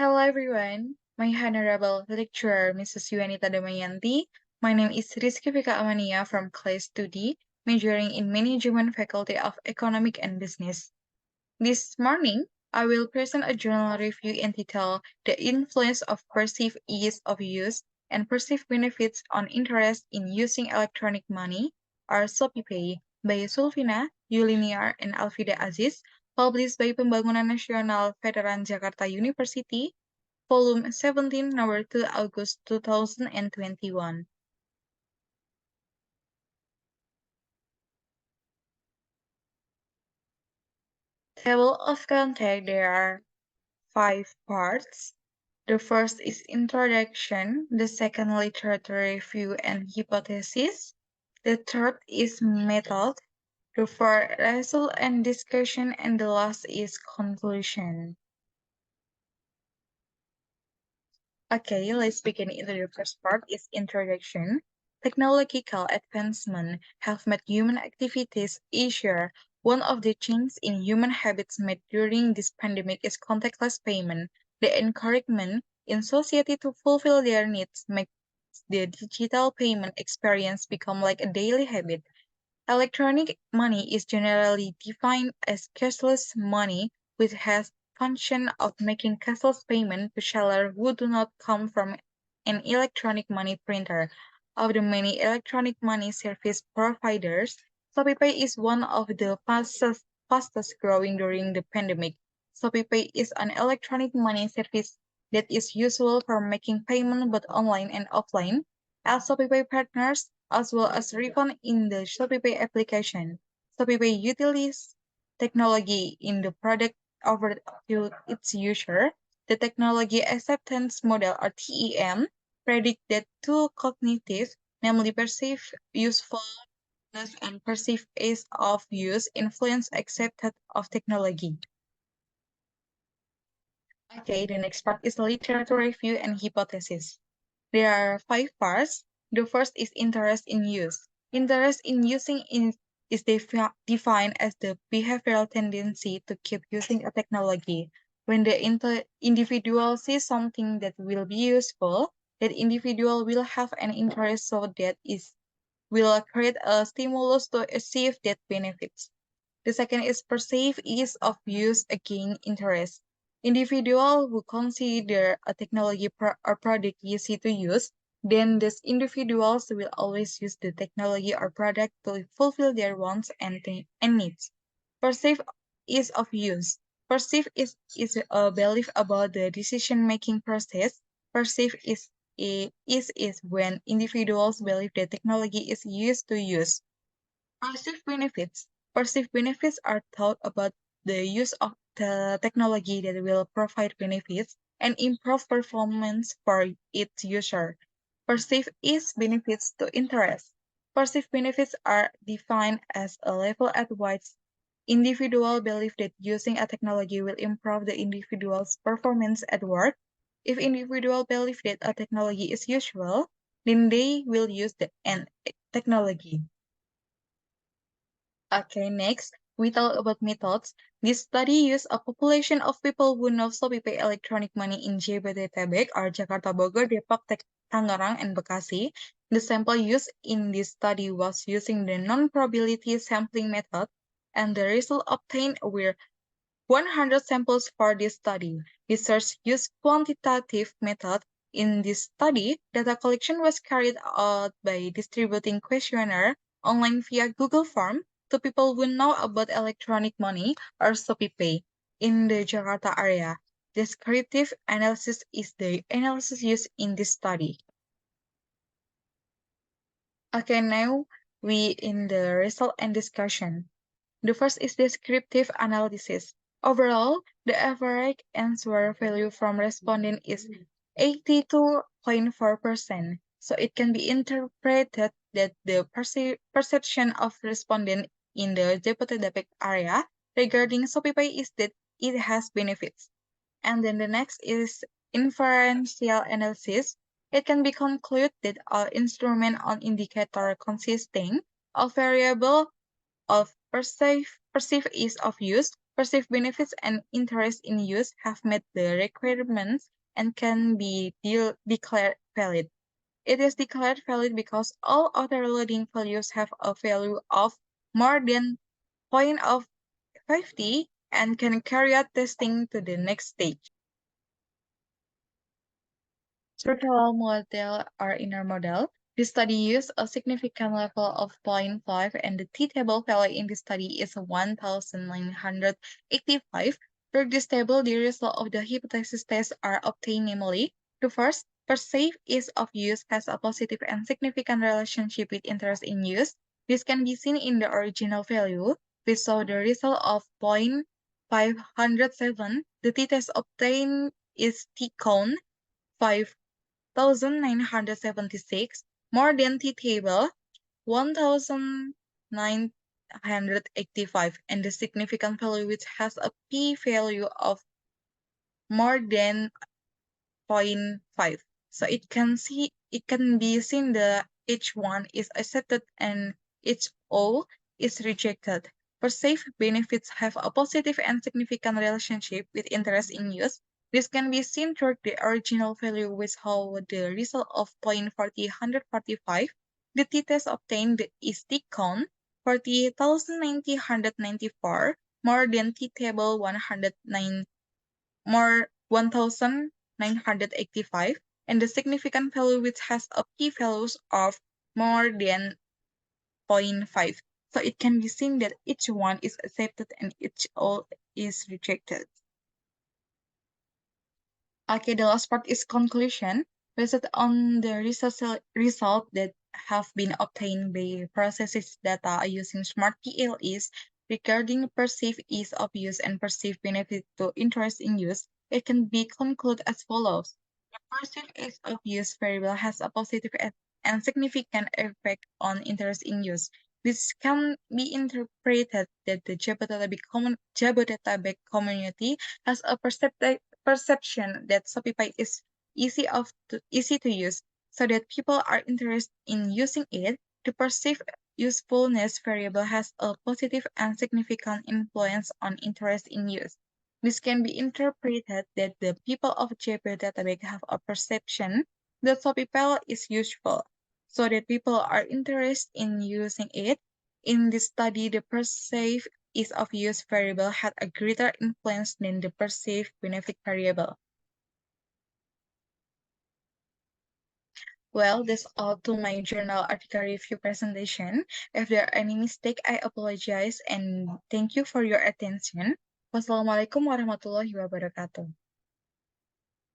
Hello everyone, my honorable lecturer Mrs. Yuanita Damayanti. My name is Rizqi Fika Amania from Class 2D, majoring in Management Faculty of Economic and Business. This morning, I will present a journal review entitled The Influence of Perceived Ease of Use and Perceived Benefits on Interest in Using Electronic Money, or SopiPay, by Sulfina, Yuliniar, and Alfida Aziz, published by Pembangunan Nasional Veteran Jakarta University, Volume 17, Number 2, August 2021. Table of content, there are 5 parts. The first is introduction, the second literature review and hypothesis, the third is method, the fourth result and discussion, and the last is conclusion. Okay, let's begin into the first part is introduction. Technological advancement have made human activities easier. One of the changes in human habits made during this pandemic is contactless payment. The encouragement in society to fulfill their needs makes the digital payment experience become like a daily habit. Electronic money is generally defined as cashless money, which has function of making cashless payment to sellers who do not come from an electronic money printer. Of the many electronic money service providers, ShopeePay is one of the fastest growing during the pandemic. ShopeePay is an electronic money service that is useful for making payment both online and offline. As ShopeePay partners, as well as refund in the ShopeePay application. ShopeePay utilizes technology in the product offered to its user. The technology acceptance model, or TEM, predict that two cognitive, namely perceived usefulness and perceived ease of use, influence acceptance of technology. Okay, the next part is literature review and hypothesis. There are 5 parts. The first is interest in use. Interest in using is defined as the behavioral tendency to keep using a technology. When the individual sees something that will be useful, that individual will have an interest so that is will create a stimulus to achieve that benefits. The second is perceived ease of use again interest. Individual who consider a technology or product easy to use, then these individuals will always use the technology or product to fulfill their wants and needs. Perceived ease of use. Perceived is a belief about the decision-making process. Perceived is when individuals believe the technology is used to use. Perceived benefits. Perceived benefits are thought about the use of the technology that will provide benefits and improve performance for its user. Perceived is benefits to interest. Perceived benefits are defined as a level at which individual believe that using a technology will improve the individual's performance at work. If individual believe that a technology is useful, then they will use the technology. Okay, next, we talk about methods. This study used a population of people who know ShopeePay electronic money in Jabodetabek or Jakarta, Bogor, Depok, Tangerang, and Bekasi. The sample used in this study was using the non-probability sampling method, and the result obtained were 100 samples for this study. Research used quantitative method. In this study, data collection was carried out by distributing questionnaire online via Google Form to people who know about electronic money or ShopeePay in the Jakarta area. Descriptive analysis is the analysis used in this study. Okay, now we in the result and discussion. The first is descriptive analysis. Overall, the average answer value from respondent is 82.4%. So it can be interpreted that the perception of respondent in the Jabodetabek area regarding ShopeePay is that it has benefits. And then the next is inferential analysis. It can be concluded that all instrument on indicator consisting of variable of perceived ease of use, perceived benefits and interest in use have met the requirements and can be declared valid. It is declared valid because all other loading values have a value of more than point of 50 and can carry out testing to the next stage. Structural model or inner model. The study used a significant level of zero point 0.5 and the t-table value in the study is 1985. For this table, the result of the hypothesis test are obtained, namely, the first, perceived ease of use has a positive and significant relationship with interest in use. This can be seen in the original value. We saw the result of 0.507. The t-test obtained is t-count 5,976, more than t-table 1,985, and the significant value which has a p-value of more than 0.5. So it can be seen that each one is accepted and each all is rejected. Perceived benefits have a positive and significant relationship with interest in use. This can be seen through the original value with how the result of 0.4045. The t-test obtained is t-count 40,994 more than t-table 109 more 1,985, and the significant value which has a p-values of more than 0 0.5. So it can be seen that each one is accepted and each all is rejected. Okay, the last part is conclusion. Based on the result that have been obtained by processes data using smart PLEs regarding perceived ease of use and perceived benefit to interest in use, it can be concluded as follows. The perceived ease of use variable has a positive and significant effect on interest in use. This can be interpreted that the Jabodetabek community has a perception that Shopify is easy to use, so that people are interested in using it. The perceived usefulness variable has a positive and significant influence on interest in use. This can be interpreted that the people of Jabodetabek have a perception that Shopify is useful, so that people are interested in using it. In this study, the perceived ease of use variable had a greater influence than the perceived benefit variable. Well, that's all to my journal article review presentation. If there are any mistake, I apologize and thank you for your attention. Wassalamualaikum warahmatullahi wabarakatuh.